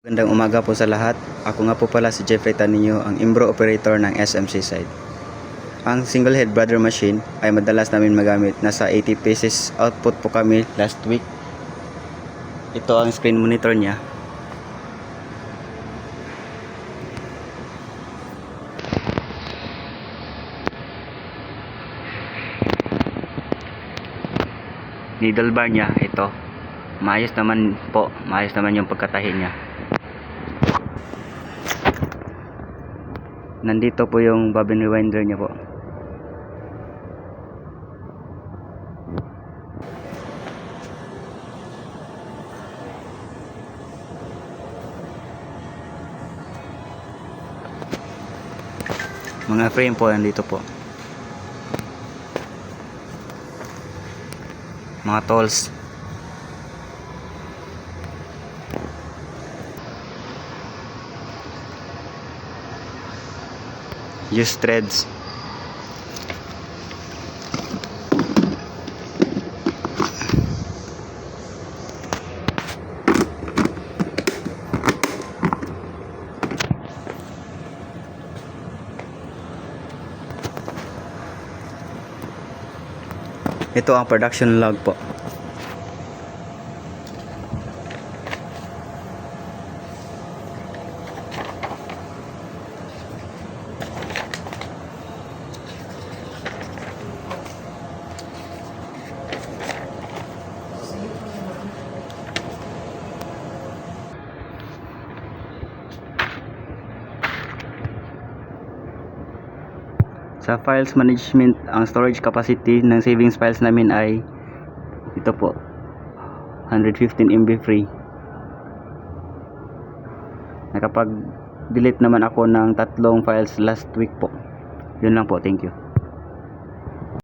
Magandang umaga po sa lahat. Ako nga po pala si Jeffrey Taninyo, ang Imbro Operator ng SMC side. Ang single head brother machine ay madalas namin magamit. Nasa 80 pieces output po kami last week. Ito ang screen monitor niya. Needle bar niya ito. Maayos naman po. Maayos naman yung pagkatahi niya. Nandito po yung bobbin rewinder niya po. Mga frame po nandito po. Mga tools. Use threads. Ito ang production log po. Sa files management, ang storage capacity ng savings files namin ay ito po, 115 MB free. Nakapag delete naman ako ng 3 files last week po. Yun lang po, thank you.